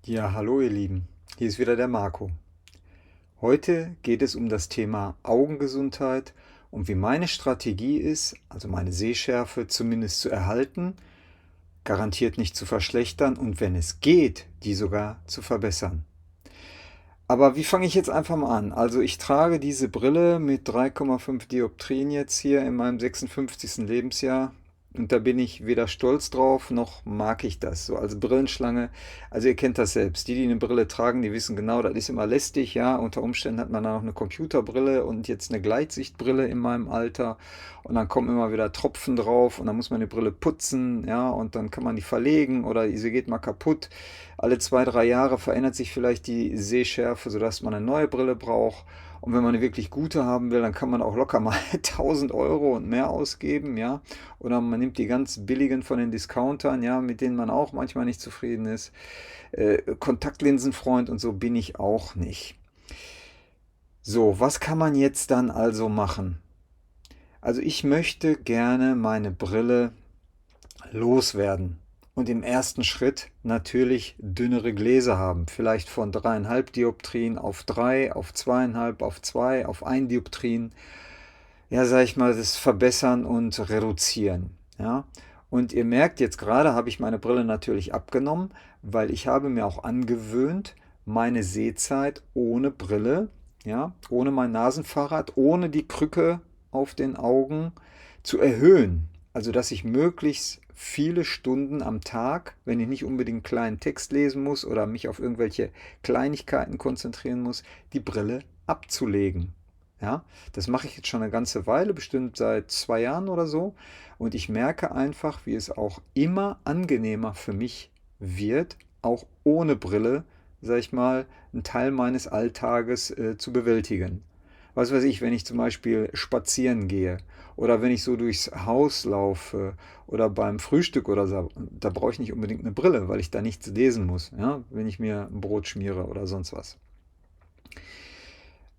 Ja, hallo ihr Lieben, hier ist wieder der Marco. Heute geht es um das Thema Augengesundheit und wie meine Strategie ist, also meine Sehschärfe zumindest zu erhalten, garantiert nicht zu verschlechtern und wenn es geht, die sogar zu verbessern. Aber wie fange ich jetzt einfach mal an? Also ich trage diese Brille mit 3,5 Dioptrien jetzt hier in meinem 56. Lebensjahr. Und da bin ich weder stolz drauf, noch mag ich das. So als Brillenschlange. Also ihr kennt das selbst. Die eine Brille tragen, die wissen genau, das ist immer lästig. Ja, unter Umständen hat man dann auch eine Computerbrille und jetzt eine Gleitsichtbrille in meinem Alter. Und dann kommen immer wieder Tropfen drauf und dann muss man die Brille putzen. Ja, und dann kann man die verlegen oder sie geht mal kaputt. Alle 2, 3 Jahre verändert sich vielleicht die Sehschärfe, sodass man eine neue Brille braucht. Und wenn man eine wirklich gute haben will, dann kann man auch locker mal 1000 € und mehr ausgeben, ja. Oder man nimmt die ganz billigen von den Discountern, ja, mit denen man auch manchmal nicht zufrieden ist. Kontaktlinsenfreund und so bin ich auch nicht. So, was kann man jetzt dann also machen? Also ich möchte gerne meine Brille loswerden. Und im ersten Schritt natürlich dünnere Gläser haben. Vielleicht von 3,5 Dioptrien auf 3, auf 2,5, auf 2, auf 1 Dioptrien. Ja, sag ich mal, das verbessern und reduzieren. Ja. Und ihr merkt, jetzt gerade habe ich meine Brille natürlich abgenommen, weil ich habe mir auch angewöhnt, meine Sehzeit ohne Brille, ja, ohne mein Nasenfahrrad, ohne die Krücke auf den Augen zu erhöhen. Also, dass ich möglichst viele Stunden am Tag, wenn ich nicht unbedingt kleinen Text lesen muss oder mich auf irgendwelche Kleinigkeiten konzentrieren muss, die Brille abzulegen. Ja, das mache ich jetzt schon eine ganze Weile, bestimmt seit 2 Jahren oder so. Und ich merke einfach, wie es auch immer angenehmer für mich wird, auch ohne Brille, sag ich mal, einen Teil meines Alltages zu bewältigen. Was weiß ich, wenn ich zum Beispiel spazieren gehe oder wenn ich so durchs Haus laufe oder beim Frühstück oder so, da brauche ich nicht unbedingt eine Brille, weil ich da nichts lesen muss, ja, wenn ich mir ein Brot schmiere oder sonst was.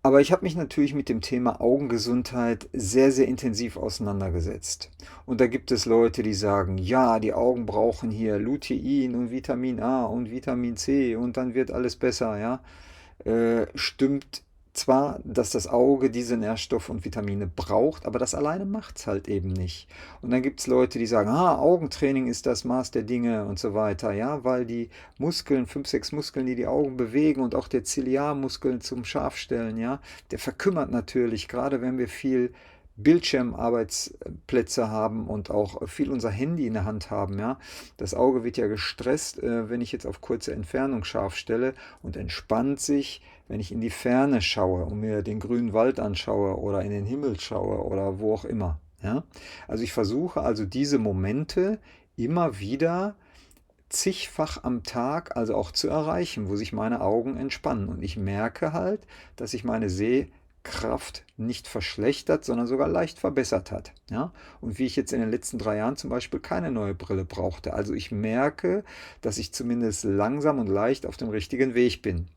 Aber ich habe mich natürlich mit dem Thema Augengesundheit sehr, sehr intensiv auseinandergesetzt. Und da gibt es Leute, die sagen, ja, die Augen brauchen hier Lutein und Vitamin A und Vitamin C und dann wird alles besser, ja. Stimmt zwar, dass das Auge diese Nährstoffe und Vitamine braucht, aber das alleine macht es halt eben nicht. Und dann gibt es Leute, die sagen, Augentraining ist das Maß der Dinge und so weiter, ja, weil die Muskeln, 5, 6 Muskeln, die die Augen bewegen und auch der Ziliarmuskeln zum Scharfstellen, ja, der verkümmert natürlich, gerade wenn wir viel Bildschirmarbeitsplätze haben und auch viel unser Handy in der Hand haben, ja. Das Auge wird ja gestresst, wenn ich jetzt auf kurze Entfernung scharf stelle und entspannt sich, wenn ich in die Ferne schaue und mir den grünen Wald anschaue oder in den Himmel schaue oder wo auch immer. Ja? Also ich versuche also diese Momente immer wieder zigfach am Tag also auch zu erreichen, wo sich meine Augen entspannen. Und ich merke halt, dass sich meine Sehkraft nicht verschlechtert, sondern sogar leicht verbessert hat. Ja? Und wie ich jetzt in den letzten 3 Jahren zum Beispiel keine neue Brille brauchte. Also ich merke, dass ich zumindest langsam und leicht auf dem richtigen Weg bin.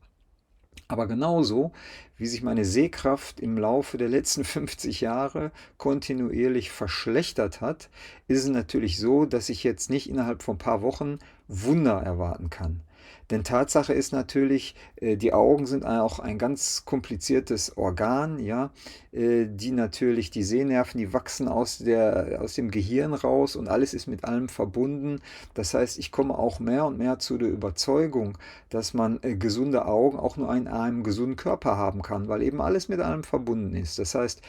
Aber genauso wie sich meine Sehkraft im Laufe der letzten 50 Jahre kontinuierlich verschlechtert hat, ist es natürlich so, dass ich jetzt nicht innerhalb von ein paar Wochen Wunder erwarten kann. Denn Tatsache ist natürlich, die Augen sind auch ein ganz kompliziertes Organ, ja, die natürlich, die Sehnerven, die wachsen aus dem Gehirn raus und alles ist mit allem verbunden. Das heißt, ich komme auch mehr und mehr zu der Überzeugung, dass man gesunde Augen auch nur in einem gesunden Körper haben kann, weil eben alles mit allem verbunden ist. Das heißt,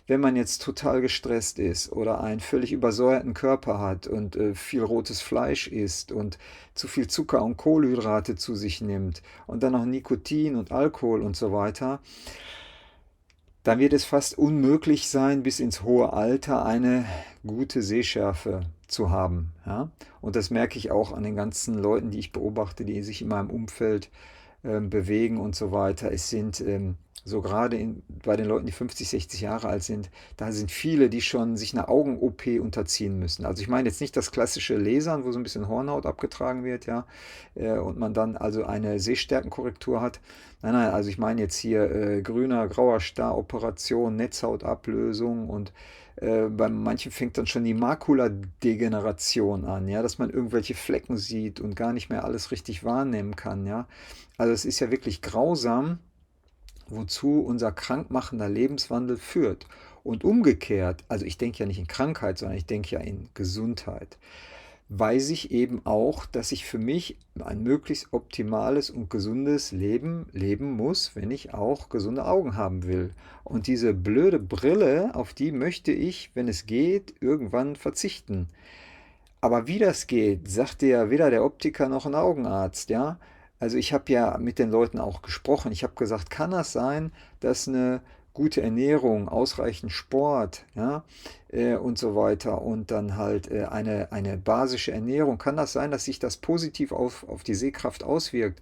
wenn man jetzt total gestresst ist oder einen völlig übersäuerten Körper hat und viel rotes Fleisch isst und zu viel Zucker und Kohlenhydrate zu sich nimmt und dann noch Nikotin und Alkohol und so weiter, dann wird es fast unmöglich sein, bis ins hohe Alter eine gute Sehschärfe zu haben. Ja? Und das merke ich auch an den ganzen Leuten, die ich beobachte, die sich in meinem Umfeld bewegen und so weiter. Es sind so gerade bei den Leuten, die 50, 60 Jahre alt sind, da sind viele, die schon sich eine Augen-OP unterziehen müssen. Also ich meine jetzt nicht das klassische Lasern, wo so ein bisschen Hornhaut abgetragen wird, ja, und man dann also eine Sehstärkenkorrektur hat. Nein, nein, also ich meine jetzt hier grüner, grauer Star-Operation, Netzhautablösung und bei manchen fängt dann schon die Makuladegeneration an, ja, dass man irgendwelche Flecken sieht und gar nicht mehr alles richtig wahrnehmen kann, ja. Also es ist ja wirklich grausam, wozu unser krankmachender Lebenswandel führt. Und umgekehrt, also ich denke ja nicht in Krankheit, sondern ich denke ja in Gesundheit, weiß ich eben auch, dass ich für mich ein möglichst optimales und gesundes Leben leben muss, wenn ich auch gesunde Augen haben will. Und diese blöde Brille, auf die möchte ich, wenn es geht, irgendwann verzichten. Aber wie das geht, sagt dir ja weder der Optiker noch ein Augenarzt, ja? Also ich habe ja mit den Leuten auch gesprochen. Ich habe gesagt, kann das sein, dass eine gute Ernährung, ausreichend Sport, ja, und so weiter und dann halt eine basische Ernährung, kann das sein, dass sich das positiv auf die Sehkraft auswirkt?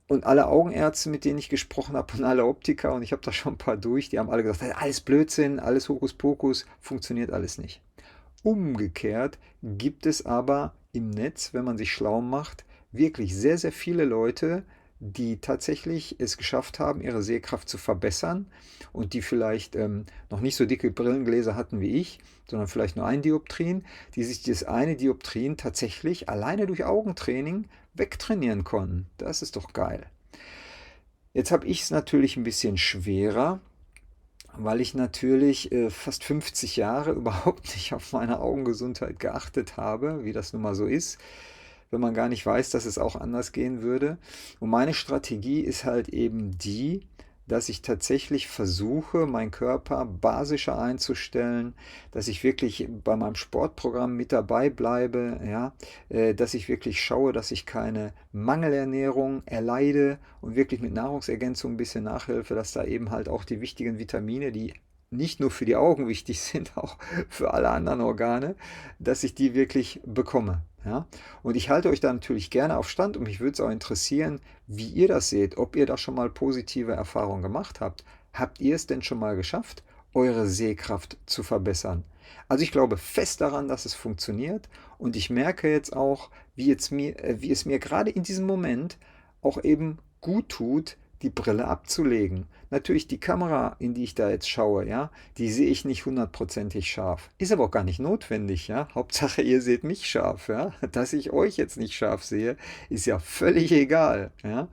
Und alle Augenärzte, mit denen ich gesprochen habe und alle Optiker, und ich habe da schon ein paar durch, die haben alle gesagt, alles Blödsinn, alles Hokuspokus, funktioniert alles nicht. Umgekehrt gibt es aber im Netz, wenn man sich schlau macht, wirklich sehr, sehr viele Leute, die tatsächlich es geschafft haben, ihre Sehkraft zu verbessern und die vielleicht noch nicht so dicke Brillengläser hatten wie ich, sondern vielleicht nur ein Dioptrien, die sich das eine Dioptrien tatsächlich alleine durch Augentraining wegtrainieren konnten. Das ist doch geil. Jetzt habe ich es natürlich ein bisschen schwerer, weil ich natürlich fast 50 Jahre überhaupt nicht auf meine Augengesundheit geachtet habe, wie das nun mal so ist, wenn man gar nicht weiß, dass es auch anders gehen würde. Und meine Strategie ist halt eben die, dass ich tatsächlich versuche, meinen Körper basischer einzustellen, dass ich wirklich bei meinem Sportprogramm mit dabei bleibe, ja, dass ich wirklich schaue, dass ich keine Mangelernährung erleide und wirklich mit Nahrungsergänzung ein bisschen nachhelfe, dass da eben halt auch die wichtigen Vitamine, die nicht nur für die Augen wichtig sind, auch für alle anderen Organe, dass ich die wirklich bekomme. Ja? Und ich halte euch da natürlich gerne auf Stand und mich würde es auch interessieren, wie ihr das seht, ob ihr da schon mal positive Erfahrungen gemacht habt. Habt ihr es denn schon mal geschafft, eure Sehkraft zu verbessern? Also ich glaube fest daran, dass es funktioniert und ich merke jetzt auch, wie es mir gerade in diesem Moment auch eben gut tut, die Brille abzulegen. Natürlich die Kamera, in die ich da jetzt schaue, ja, die sehe ich nicht hundertprozentig scharf. Ist aber auch gar nicht notwendig, ja. Hauptsache, ihr seht mich scharf, ja. Dass ich euch jetzt nicht scharf sehe, ist ja völlig egal, ja.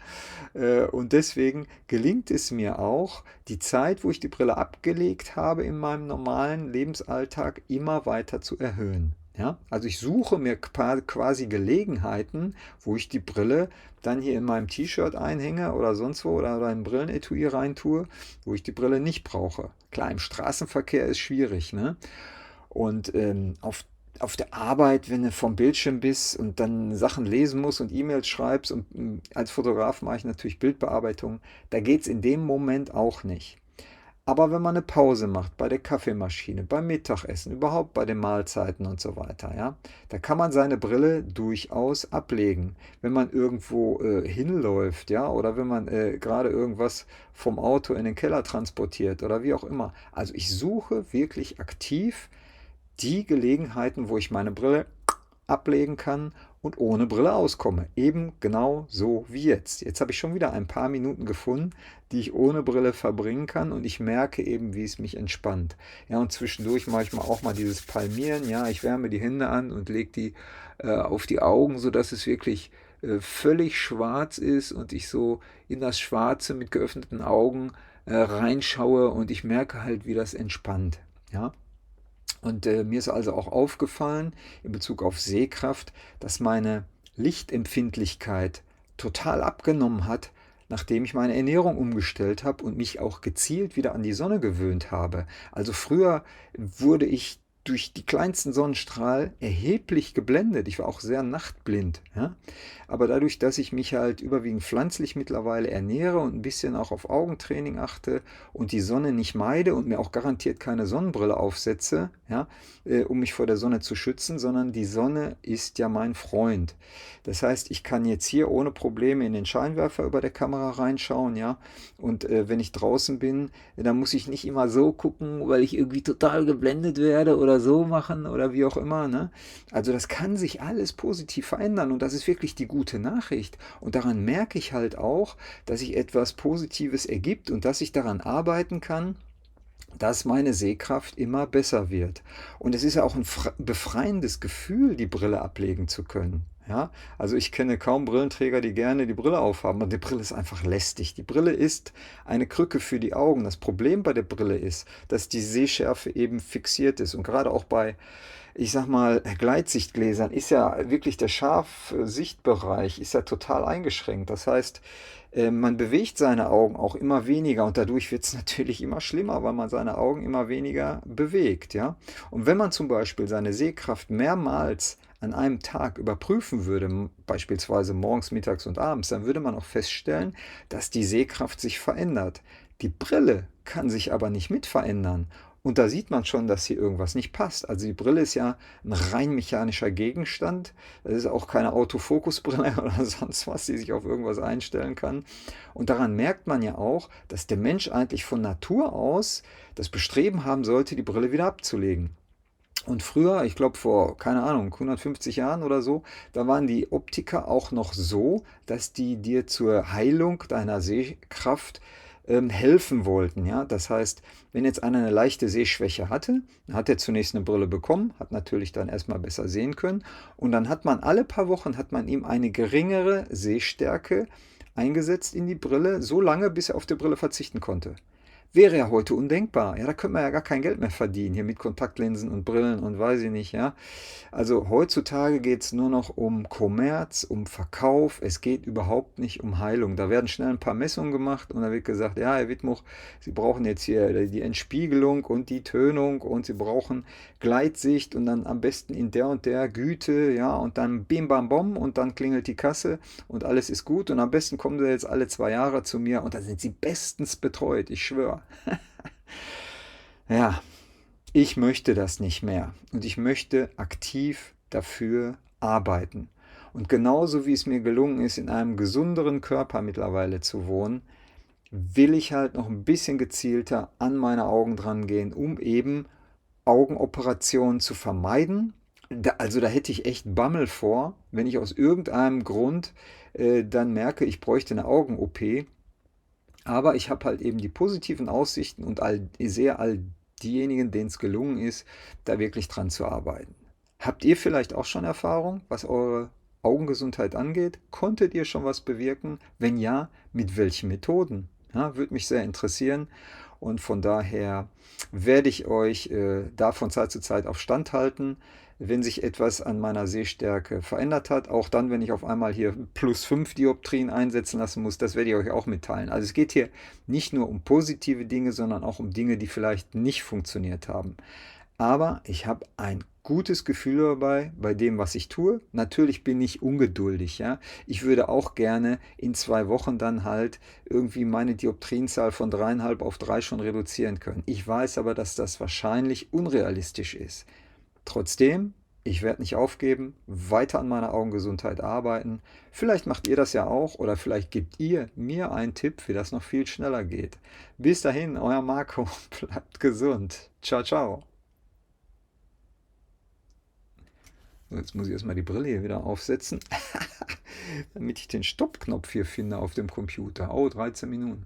Und deswegen gelingt es mir auch, die Zeit, wo ich die Brille abgelegt habe in meinem normalen Lebensalltag, immer weiter zu erhöhen. Ja, also ich suche mir quasi Gelegenheiten, wo ich die Brille dann hier in meinem T-Shirt einhänge oder sonst wo oder ein Brillenetui reintue, wo ich die Brille nicht brauche. Klar, im Straßenverkehr ist schwierig, ne? Und auf der Arbeit, wenn du vom Bildschirm bist und dann Sachen lesen musst und E-Mails schreibst und als Fotograf mache ich natürlich Bildbearbeitung, da geht es in dem Moment auch nicht. Aber wenn man eine Pause macht bei der Kaffeemaschine, beim Mittagessen, überhaupt bei den Mahlzeiten und so weiter, ja, da kann man seine Brille durchaus ablegen. Wenn man irgendwo hinläuft, ja, oder wenn man gerade irgendwas vom Auto in den Keller transportiert oder wie auch immer. Also ich suche wirklich aktiv die Gelegenheiten, wo ich meine Brille ablegen kann und ohne Brille auskomme. Eben genau so wie jetzt. Jetzt habe ich schon wieder ein paar Minuten gefunden, die ich ohne Brille verbringen kann und ich merke eben, wie es mich entspannt. Ja, und zwischendurch mache ich mal auch mal dieses Palmieren. Ja, ich wärme die Hände an und lege die auf die Augen, sodass es wirklich völlig schwarz ist und ich so in das Schwarze mit geöffneten Augen reinschaue und ich merke halt, wie das entspannt. Ja. Und mir ist also auch aufgefallen in Bezug auf Sehkraft, dass meine Lichtempfindlichkeit total abgenommen hat, nachdem ich meine Ernährung umgestellt habe und mich auch gezielt wieder an die Sonne gewöhnt habe. Also früher wurde ich durch die kleinsten Sonnenstrahl erheblich geblendet. Ich war auch sehr nachtblind. Ja? Aber dadurch, dass ich mich halt überwiegend pflanzlich mittlerweile ernähre und ein bisschen auch auf Augentraining achte und die Sonne nicht meide und mir auch garantiert keine Sonnenbrille aufsetze, ja, um mich vor der Sonne zu schützen, sondern die Sonne ist ja mein Freund. Das heißt, ich kann jetzt hier ohne Probleme in den Scheinwerfer über der Kamera reinschauen, ja. Und wenn ich draußen bin, dann muss ich nicht immer so gucken, weil ich irgendwie total geblendet werde oder so machen oder wie auch immer, ne? Also das kann sich alles positiv verändern und das ist wirklich die gute Nachricht. Und daran merke ich halt auch, dass sich etwas Positives ergibt und dass ich daran arbeiten kann, dass meine Sehkraft immer besser wird. Und es ist ja auch ein befreiendes Gefühl, die Brille ablegen zu können. Ja, also ich kenne kaum Brillenträger, die gerne die Brille aufhaben. Und die Brille ist einfach lästig. Die Brille ist eine Krücke für die Augen. Das Problem bei der Brille ist, dass die Sehschärfe eben fixiert ist. Und gerade auch bei, ich sag mal, Gleitsichtgläsern ist ja wirklich der Scharfsichtbereich ist ja total eingeschränkt. Das heißt, man bewegt seine Augen auch immer weniger und dadurch wird es natürlich immer schlimmer, weil man seine Augen immer weniger bewegt, ja. Und wenn man zum Beispiel seine Sehkraft mehrmals an einem Tag überprüfen würde, beispielsweise morgens, mittags und abends, dann würde man auch feststellen, dass die Sehkraft sich verändert. Die Brille kann sich aber nicht mit verändern. Und da sieht man schon, dass hier irgendwas nicht passt. Also die Brille ist ja ein rein mechanischer Gegenstand. Das ist auch keine Autofokusbrille oder sonst was, die sich auf irgendwas einstellen kann. Und daran merkt man ja auch, dass der Mensch eigentlich von Natur aus das Bestreben haben sollte, die Brille wieder abzulegen. Und früher, ich glaube vor, keine Ahnung, 150 Jahren oder so, da waren die Optiker auch noch so, dass die dir zur Heilung deiner Sehkraft helfen wollten. Ja? Das heißt, wenn jetzt einer eine leichte Sehschwäche hatte, dann hat er zunächst eine Brille bekommen, hat natürlich dann erstmal besser sehen können und dann hat man alle paar Wochen hat man ihm eine geringere Sehstärke eingesetzt in die Brille, so lange, bis er auf die Brille verzichten konnte. Wäre ja heute undenkbar. Ja, da könnte man ja gar kein Geld mehr verdienen, hier mit Kontaktlinsen und Brillen und weiß ich nicht, ja. Also heutzutage geht es nur noch um Kommerz, um Verkauf. Es geht überhaupt nicht um Heilung. Da werden schnell ein paar Messungen gemacht und da wird gesagt, ja, Herr Wittmuch, Sie brauchen jetzt hier die Entspiegelung und die Tönung und Sie brauchen Gleitsicht und dann am besten in der und der Güte, ja, und dann bim bam bom und dann klingelt die Kasse und alles ist gut und am besten kommen Sie jetzt alle 2 Jahre zu mir und dann sind Sie bestens betreut, ich schwöre. Ja, ich möchte das nicht mehr und ich möchte aktiv dafür arbeiten. Und genauso wie es mir gelungen ist, in einem gesünderen Körper mittlerweile zu wohnen, will ich halt noch ein bisschen gezielter an meine Augen dran gehen, um eben Augenoperationen zu vermeiden. Also da hätte ich echt Bammel vor, wenn ich aus irgendeinem Grund dann merke, ich bräuchte eine Augen-OP. Aber ich habe halt eben die positiven Aussichten und ich sehe all diejenigen, denen es gelungen ist, da wirklich dran zu arbeiten. Habt ihr vielleicht auch schon Erfahrung, was eure Augengesundheit angeht? Konntet ihr schon was bewirken? Wenn ja, mit welchen Methoden? Ja, würde mich sehr interessieren. Und von daher werde ich euch da von Zeit zu Zeit auf Stand halten, wenn sich etwas an meiner Sehstärke verändert hat. Auch dann, wenn ich auf einmal hier +5 Dioptrien einsetzen lassen muss, das werde ich euch auch mitteilen. Also es geht hier nicht nur um positive Dinge, sondern auch um Dinge, die vielleicht nicht funktioniert haben. Aber ich habe ein gutes Gefühl dabei, bei dem, was ich tue. Natürlich bin ich ungeduldig, ja. Ich würde auch gerne in 2 Wochen dann halt irgendwie meine Dioptrienzahl von 3,5 auf 3 schon reduzieren können. Ich weiß aber, dass das wahrscheinlich unrealistisch ist. Trotzdem, ich werde nicht aufgeben, weiter an meiner Augengesundheit arbeiten. Vielleicht macht ihr das ja auch oder vielleicht gebt ihr mir einen Tipp, wie das noch viel schneller geht. Bis dahin, euer Marco, bleibt gesund. Ciao, ciao. So, jetzt muss ich erstmal die Brille hier wieder aufsetzen, damit ich den Stoppknopf hier finde auf dem Computer. Oh, 13 Minuten.